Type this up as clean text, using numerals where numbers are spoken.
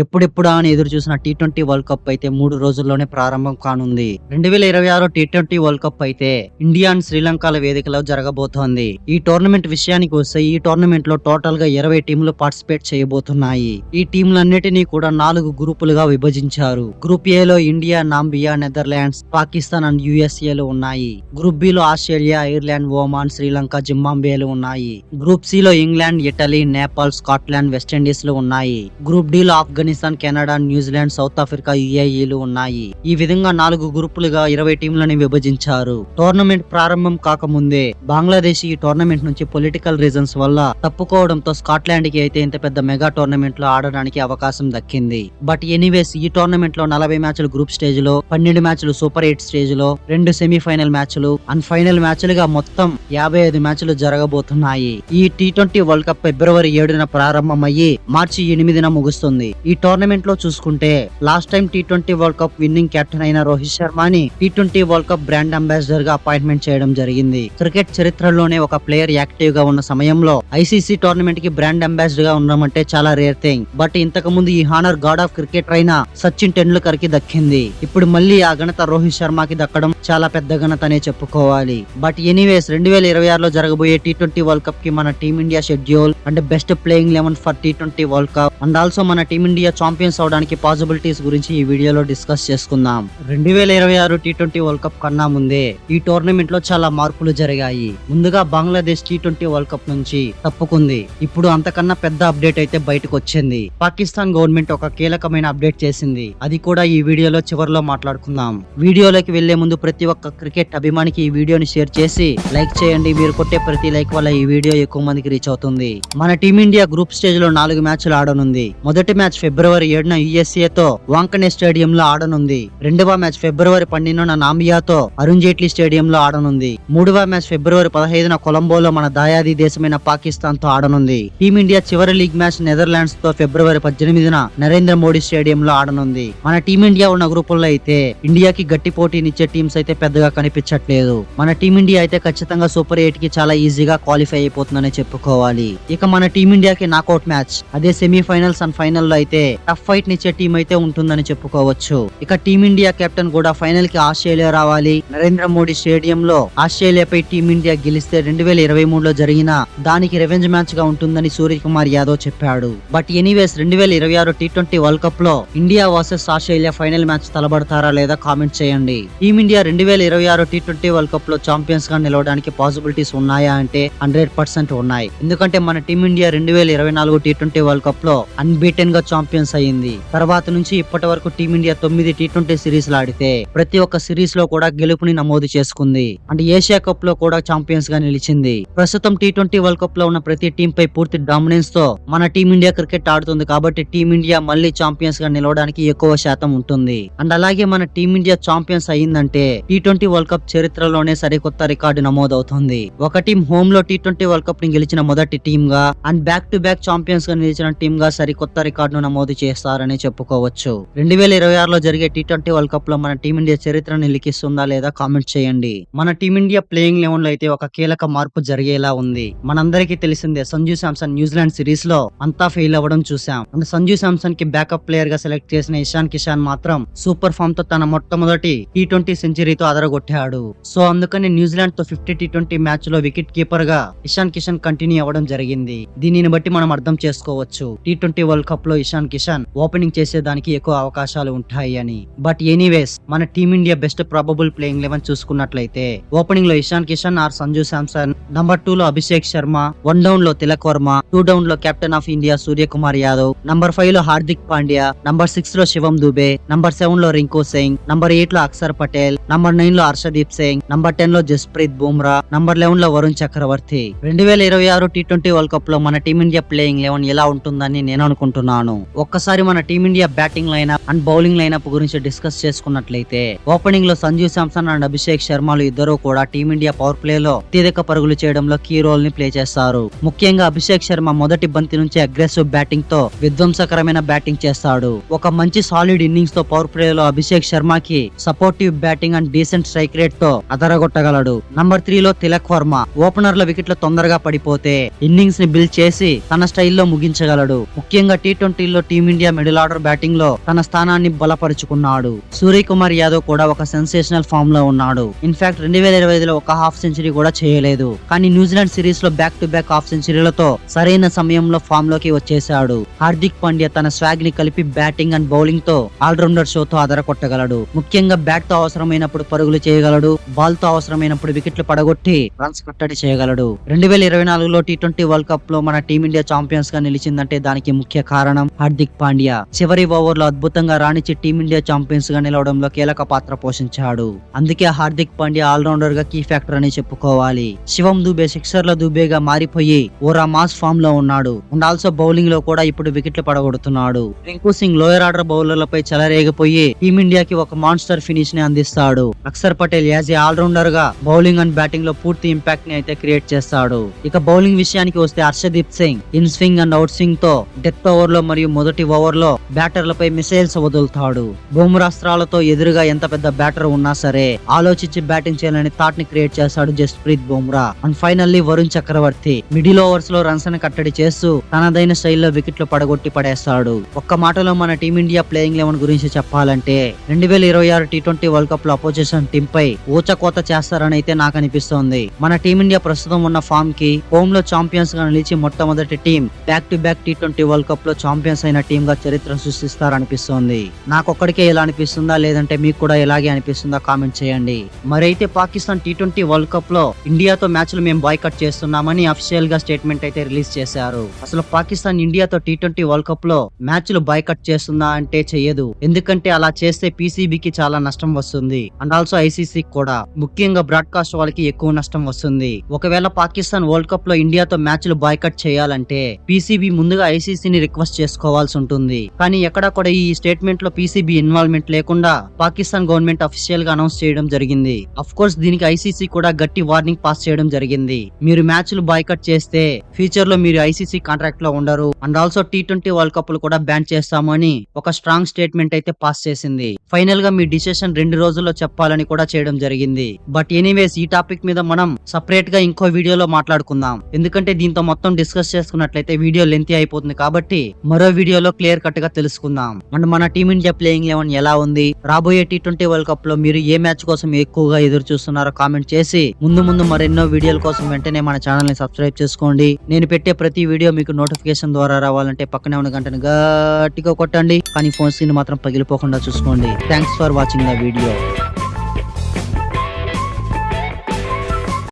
ఎప్పుడెప్పుడా అని ఎదురు చూసిన టీ20 వరల్డ్ కప్ అయితే 3 రోజుల్లోనే ప్రారంభం కానుంది. 2026 టీ20 వరల్డ్ కప్ అయితే ఇండియా అండ్ శ్రీలంకల వేదికలో జరగబోతోంది. ఈ టోర్నమెంట్ విషయానికి వస్తే ఈ టోర్నమెంట్ లో టోటల్ గా 20 టీంలు పార్టిసిపేట్ చేయబోతున్నాయి. ఈ టీంలన్నిటినీ కూడా 4 గ్రూపులుగా విభజించారు. గ్రూప్ ఏ లో India, Namibia, Netherlands, Pakistan and యుఎస్ఏలు ఉన్నాయి. గ్రూప్ బి లో ఆస్ట్రేలియా, ఐర్లాండ్, ఒమాన్, శ్రీలంక, జింబాబ్వేలు ఉన్నాయి. గ్రూప్ సి లో England, Italy, Nepal, Scotland, West Indies లు ఉన్నాయి. గ్రూప్ డి లో Afghanistan, Canada, New Zealand, South Africa, యుఏఈలు ఉన్నాయి. ఈ విధంగా 4 గ్రూపులుగా 20 టీంలని విభజించారు. టోర్నమెంట్ ప్రారంభం కాకముందే బంగ్లాదేశ్ ఈ టోర్నమెంట్ నుంచి పొలిటికల్ రీజన్స్ వల్ల తప్పుకోవడంతో స్కాట్లాండ్ కి అయితే ఇంత పెద్ద మెగా టోర్నమెంట్ లో ఆడడానికి అవకాశం దక్కింది. బట్ ఎనీవేస్ ఈ టోర్నమెంట్ లో 40 మ్యాచ్లు గ్రూప్ స్టేజ్ లో, 12 మ్యాచ్లు సూపర్ 8 స్టేజ్ లో, 2 సెమీఫైనల్ మ్యాచ్లు అండ్ ఫైనల్ మ్యాచ్లుగా మొత్తం 55 మ్యాచ్లు జరగబోతున్నాయి. ఈ టీ20 వరల్డ్ కప్ ఫిబ్రవరి 7న ప్రారంభమయ్యి మార్చి 8న ముగుస్తుంది. ఈ టోర్నమెంట్ లో చూసుకుంటే లాస్ట్ టైం టీ20 వరల్డ్ కప్ విన్నింగ్ కెప్టెన్ అయిన రోహిత్ శర్మని టీ20 వరల్డ్ కప్ బ్రాండ్ అంబాసిడర్ గా అపాయింట్మెంట్ చేయడం జరిగింది. క్రికెట్ చరిత్రలోనే ఒక ప్లేయర్ యాక్టివ్ గా ఉన్న సమయంలో ఐసీసీ టోర్నమెంట్ కి బ్రాండ్ అంబాసిడర్ గా ఉండడం అంటే చాలా రేర్ థింగ్. బట్ ఇంతకు ముందు ఈ హానర్ గాడ్ ఆఫ్ క్రికెటర్ అయిన సచిన్ టెండూల్కర్ కి దక్కింది. ఇప్పుడు మళ్ళీ ఆ ఘనత రోహిత్ శర్మకి దక్కడం చాలా పెద్ద ఘనత అనే చెప్పుకోవాలి. బట్ ఎనీవేస్ 2026లో జరగబోయే టీ20 వరల్డ్ కప్ కి మన team India schedule and best playing 11 for T20 world cup and also మన టీమిండియా ఛాంపియన్స్ అవడానికి పాసిబిలిటీస్ గురించి ఈ వీడియోలో డిస్కస్ చేసుకుందాం. 2026 టీ20 వరల్డ్ కప్ కన్నా ముందే ఈ టోర్నమెంట్ లో చాలా మార్పులు జరిగాయి. ముందుగా బంగ్లాదేశ్ టీ20 వరల్డ్ కప్ నుంచి తప్పుకుంది. ఇప్పుడు అంతకన్నా పెద్ద అప్డేట్ అయితే బయటకు వచ్చింది. పాకిస్తాన్ గవర్నమెంట్ ఒక కీలకమైన అప్డేట్ చేసింది. అది కూడా ఈ వీడియోలో చివరిలో మాట్లాడుకుందాం. వీడియోలోకి వెళ్లే ముందు ప్రతి ఒక్క క్రికెట్ అభిమానికి ఈ వీడియోని షేర్ చేసి లైక్ చేయండి. మీరు కొట్టే ప్రతి లైక్ వల్ల ఈ వీడియో ఎక్కువ మందికి రీచ్ అవుతుంది. మన టీమిండియా గ్రూప్ స్టేజ్ లో 4 మ్యాచ్లు ఆడనుంది. మొదటి మ్యాచ్ ఫిబ్రవరి 7న యుఎస్ఏ తో వాంకనే స్టేడియం లో ఆడనుంది. రెండవ మ్యాచ్ ఫిబ్రవరి 12న నాంబియాతో అరుణ్ జైట్లీ స్టేడియం లో ఆడనుంది. మూడవ మ్యాచ్ ఫిబ్రవరి 15న కొలంబోలో మన దాయాది దేశమైన పాకిస్తాన్ తో ఆడనుంది. టీమిండియా చివరి లీగ్ మ్యాచ్ నెదర్లాండ్స్ తో ఫిబ్రవరి 18న నరేంద్ర మోడీ స్టేడియం లో ఆడనుంది. మన టీమిండియా ఉన్న గ్రూపుల్లో అయితే ఇండియాకి గట్టి పోటీనిచ్చే టీమ్స్ అయితే పెద్దగా కనిపించట్లేదు. మన టీమిండియా అయితే ఖచ్చితంగా సూపర్ 8 కి చాలా ఈజీగా క్వాలిఫై అయిపోతుందని చెప్పుకోవాలి. ఇక మన టీమిండియాకి నాకౌట్ మ్యాచ్, అదే సెమీఫైనల్స్ అండ్ ఫైనల్ లో అయితే టఫ్ ఫైట్ నిచ్చే టీం అయితే ఉంటుందని చెప్పుకోవచ్చు. ఇక టీమిండియా కెప్టెన్ కూడా ఫైనల్ కి ఆస్ట్రేలియా రావాలి. నరేంద్ర మోడీ స్టేడియం లో ఆస్ట్రేలియాపై టీమిండియా గెలిస్తే 2023లో జరిగిన దానికి రివెంజ్ మ్యాచ్ గా ఉంటుందని సూర్యకుమార్ యాదవ్ చెప్పాడు. బట్ ఎనీవేస్ 2026 టీ20 వరల్డ్ కప్ లో India versus Australia final match తలబడతారా లేదా కామెంట్ చేయండి. టీమిండియా 2026 టీ20 వరల్డ్ కప్ లో ఛాంపియన్స్ గా నిలవడానికి పాసిబిలిటీస్ ఉన్నాయా అంటే 100% ఉన్నాయి. ఎందుకంటే మన టీమిండియా 2024 టీ20 వరల్డ్ కప్ లో అన్బీటెన్ గా ఛాంపియన్స్ అయ్యింది. తర్వాత నుంచి ఇప్పటి వరకు టీమిండియా 9 టీ20 సిరీస్ ఆడితే ప్రతి ఒక్క సిరీస్ లో కూడా గెలుపుని నమోదు చేసుకుంది. అండ్ ఏషియా కప్ లో కూడా ఛాంపియన్స్ గా నిలిచింది. ప్రస్తుతం టీ20 వరల్డ్ కప్ లో ఉన్న ప్రతి టీం పై పూర్తి డామినెన్స్ తో మన టీమిండియా క్రికెట్ ఆడుతుంది. కాబట్టి టీమిండియా మళ్ళీ ఛాంపియన్స్ గా నిలవడానికి ఎక్కువ శాతం ఉంటుంది. అండ్ అలాగే మన టీమిండియా ఛాంపియన్స్ అయ్యిందంటే టీ20 వరల్డ్ కప్ చరిత్రలోనే సరికొత్త రికార్డు నమోదవుతుంది. ఒక టీం హోమ్ లో టీ20 వరల్డ్ కప్ ని గెలిచిన మొదటి టీం గా and back to back champions గా నిలిచిన టీం గా సరికొత్త రికార్డును నమోదు చేస్తారని చెప్పుకోవచ్చు. 2026లో జరిగే టీ20 వరల్డ్ కప్ లో మన టీమిండియా చరిత్రను లిఖిస్తుందా లేదా కామెంట్ చేయండి. మన టీమిండియా ప్లేయింగ్ 11 లో అయితే ఒక కీలక మార్పు జరిగేలా ఉంది. మనందరికీ తెలిసిందే సంజు శాంసన్ న్యూజిలాండ్ సిరీస్ లో అంతా ఫెయిల్ అవ్వడం చూసాం. అండ్ సంజు శాంసన్ కి బ్యాకప్ ప్లేయర్ గా సెలెక్ట్ చేసిన ఇషాన్ కిషాన్ మాత్రం సూపర్ ఫామ్ తో తన మొట్టమొదటి టీ20 సెంచరీతో అదరగొట్టాడు. సో అందుకని న్యూజిలాండ్ తో 50 టీ20 మ్యాచ్ లో వికెట్ కీపర్ గా ఇషాన్ కిషాన్ కంటిన్యూ అవ్వడం జరిగింది. దీనిని బట్టి మనం అర్థం చేసుకోవచ్చు టీ20 వరల్డ్ కప్ లో ఇషాన్ కిషాన్ ఓపెనింగ్ చేసేదానికి ఎక్కువ అవకాశాలు ఉంటాయి అని. బట్ ఎనీవేస్ మన టీమిండియా బెస్ట్ ప్రాబబుల్ ప్లేయింగ్ 11 చూసుకున్నట్లయితే ఓపెనింగ్ లో ఇషాన్ కిషాన్ ఆర్ సంజు శాంసన్, నంబర్ 2 లో అభిషేక్ శర్మ, 1 డౌన్ లో తిలక్ వర్మ, 2 డౌన్ లో captain of India Suryakumar Yadav, number 5 లో హార్దిక్ పాండ్యా, నంబర్ 6 లో శివం దుబే, నంబర్ 7 లో రింకు సింగ్, నంబర్ 8 లో అక్షర్ పటేల్, నంబర్ 9 లో హర్షదీప్ సింగ్, నంబర్ 10 లో జస్ప్రీత్ బుమ్రా, నంబర్ 11 లో వరుణ్ చక్రవర్తి. 2026 టీ20 వరల్డ్ కప్ లో మన టీమిండియా ప్లేయింగ్ 11 ఎలా ఉంటుందని నేను అనుకుంటున్నాను. ఒక్కసారి మన team India batting lineup and bowling lineup గురించి డిస్కస్ చేసుకున్నట్లయితే ఓపెనింగ్ లో సంజు శాంసన్ అండ్ అభిషేక్ శర్మలు ఇద్దరు కూడా టీమిండియా పవర్ ప్లే లో అత్యధిక పరుగులు చేయడంలో కీ రోల్ ని ప్లే చేస్తారు. ముఖ్యంగా అభిషేక్ శర్మ మొదటి బంతి నుంచి అగ్రెసివ్ బ్యాటింగ్ తో విధ్వంసకరమైన బ్యాటింగ్ చేస్తాడు. ఒక మంచి సాలిడ్ ఇన్నింగ్స్ తో పవర్ ప్లే లో అభిషేక్ శర్మకి supportive batting and decent strike rate తో అదరగొట్టగలడు. నంబర్ 3 లో తిలక్ వర్మ ఓపెనర్ల వికెట్లు తొందరగా పడిపోతే ఇన్నింగ్స్ ని బిల్డ్ చేసి తన స్టైల్లో ముగించగలడు. ముఖ్యంగా టీ20లో టీమిండియా మిడిల్ ఆర్డర్ బ్యాటింగ్ లో తన స్థానాన్ని బలపరుచుకున్నాడు. సూర్యకుమార్ యాదవ్ కూడా ఒక సెన్సేషనల్ ఫామ్ లో ఉన్నాడు. ఇన్ఫాక్ట్ 2025లో ఒక హాఫ్ సెంచరీ కూడా చేయలేదు. కానీ న్యూజిలాండ్ సిరీస్ లో బ్యాక్ టు బ్యాక్ హాఫ్ సెంచరీలతో సరైన సమయంలో ఫామ్ లోకి వచ్చేశాడు. హార్దిక్ పాండ్యా తన స్వాగ్ ని కలిపి బ్యాటింగ్ అండ్ బౌలింగ్ తో ఆల్రౌండర్ షోతో అదరకొట్టగలడు. ముఖ్యంగా బ్యాట్ తో అవసరమైనప్పుడు పరుగులు చేయగలడు. బాల్ తో అవసరమైనప్పుడు వికెట్లు పడగొట్టి రన్స్ కట్టడి చేయగలడు. 2024లో T20 వరల్డ్ కప్ లో మన టీమిండియా ఛాంపియన్స్ గా నిలిచిందంటే దానికి ముఖ్య కారణం హార్దిక్ పాండ్యా. చివరి ఓవర్ లో అద్భుతంగా రాణించి టీమిండియా ఛాంపియన్స్ గా నిలవడంలో కీలక పాత్ర పోషించాడు. అందుకే హార్దిక్ పాండ్యా ఆల్రౌండర్ గా కీ ఫ్యాక్టర్ అని చెప్పుకోవాలి. శివం దుబే సిక్సర్ల దుబేగా మారిపోయి ఓరా మాస్ ఫామ్ లో ఉన్నాడు. అండ్ ఆల్సో బౌలింగ్ లో కూడా ఇప్పుడు వికెట్లు పడగొడుతున్నాడు. రింకు సింగ్ లోయర్ ఆర్డర్ బౌలర్లపై చెలరేగిపోయి టీమిండియాకి ఒక మాన్స్టర్ ఫినిష్ ని అందిస్తాడు. Akshar Patel as a all rounder గా బౌలింగ్ అండ్ బ్యాటింగ్ లో పూర్తి ఇంపాక్ట్ ని అయితే క్రియేట్ చేస్తాడు. ఇక బౌలింగ్ విషయానికి వస్తే Harshdeep Singh in swing and out swing తో డెత్ ఓవర్ లో మరియు మొదటి ఓవర్ లో బ్యాటర్లపై మిసైల్స్ వదులుతాడు. బుమ్రా అస్త్రాలతో ఎదురుగా ఎంత పెద్ద బ్యాటర్ ఉన్నా సరే ఆలోచించి బ్యాటింగ్ చేయాలని థాట్ ని క్రియేట్ చేస్తాడు Jasprit Bumrah. And finally Varun Chakravarthy middle overs లో రన్స్ ని కట్టడి చేస్తూ తనదైన స్టైల్లో వికెట్లు పడగొట్టి పడేస్తాడు. ఒక్క మాటలో మన టీమిండియా ప్లేయింగ్ 11 గురించి చెప్పాలంటే 2026 T20 వరల్డ్ కప్ లో అపోజిషన్ టీం పై ఊచకోత చేస్తారని అయితే నాకు అనిపిస్తోంది. మన టీమిండియా ప్రస్తుతం ఉన్న ఫామ్ కి హోమ్ లో ఛాంపియన్స్ గా నిలిచి మొట్టమొదటి team back to back T20 world cup లో ఛాంపియన్స్ అయిన టీం గా చరిత్ర సృష్టిస్తారనిపిస్తోంది. నాకొక్కడికే ఇలా అనిపిస్తుందా లేదంటే మీకు కూడా ఇలాగే అనిపిస్తుందా కామెంట్ చేయండి. మరైతే పాకిస్తాన్ T20 వరల్డ్ కప్ లో ఇండియాతో మ్యాచ్లు మేము బాయ్కట్ చేస్తున్నామని అఫీషియల్ గా స్టేట్మెంట్ అయితే రిలీజ్ చేశారు. అసలు పాకిస్తాన్ ఇండియాతో T20 వరల్డ్ కప్ లో మ్యాచ్లు బాయ్కట్ చేస్తుందా అంటే చెయ్యదు. ఎందుకంటే అలా చేస్తే పీసీబీకి చాలా నష్టం వస్తుంది. అండ్ ఆల్సో ఐసీసీ కూడా, ముఖ్యంగా బ్రాడ్కాస్ట్ వాళ్ళకి ఎక్కువ నష్టం వస్తుంది. ఒకవేళ పాకిస్తాన్ వరల్డ్ కప్ లో ఇండియాతో మ్యాచ్లు బాయ్కట్ చేయాలంటే పీసీబీ ముందుగా ఐసీసీని రిక్వెస్ట్ చేసుకోవాల్సి ఉంటుంది. కానీ ఎక్కడ కూడా ఈ స్టేట్మెంట్ లో పీసీబీ ఇన్వాల్వ్మెంట్ లేకుండా పాకిస్తాన్ గవర్నమెంట్ అఫీషియల్ గా అనౌన్స్ చేయడం జరిగింది. అఫ్ కోర్స్ దీనికి ఐసీసీ కూడా గట్టి వార్నింగ్ పాస్ చేయడం జరిగింది. మీరు మ్యాచ్లు బాయ్కట్ చేస్తే ఫ్యూచర్ లో మీరు ఐసీసీ కాంట్రాక్ట్ లో ఉండరు. And also T20 world cup కూడా బ్యాన్ చేస్తామని ఒక స్ట్రాంగ్ స్టేట్మెంట్ అయితే పాస్ చేసింది. ఫైనల్ గా మీ డిసిషన్ 2 రోజుల్లో చెప్పాలని కూడా చేయడం జరిగింది. బట్ ఎనీవేస్ ఈ టాపిక్ మీద మనం సపరేట్ గా ఇంకో వీడియోలో మాట్లాడుకుందాం. ఎందుకంటే దీంతో మొత్తం డిస్కస్ చేసుకున్నట్లయితే వీడియో లెంతీ అయిపోతుంది. కాబట్టి మరో వీడియోలో క్లియర్ కట్ గా తెలుసుకుందాం. అండ్ మన టీమిండియా ప్లేయింగ్ 11 ఎలా ఉంది, రాబోయే T20 వరల్డ్ కప్ లో మీరు ఏ మ్యాచ్ కోసం ఎక్కువగా ఎదురు చూస్తున్నారో కామెంట్ చేసి ముందు మరెన్నో వీడియోల కోసం వెంటనే మన ఛానల్ ని సబ్స్క్రైబ్ చేసుకోండి. నేను పెట్టే ప్రతి వీడియో మీకు నోటిఫికేషన్ ద్వారా రావాలంటే పక్కనే ఉన్న గంటను గట్టిగా కొట్టండి. కానీ ఫోన్ స్క్రీన్ మాత్రం పగిలిపోకుండా చూసుకోండి. Thanks for watching the video.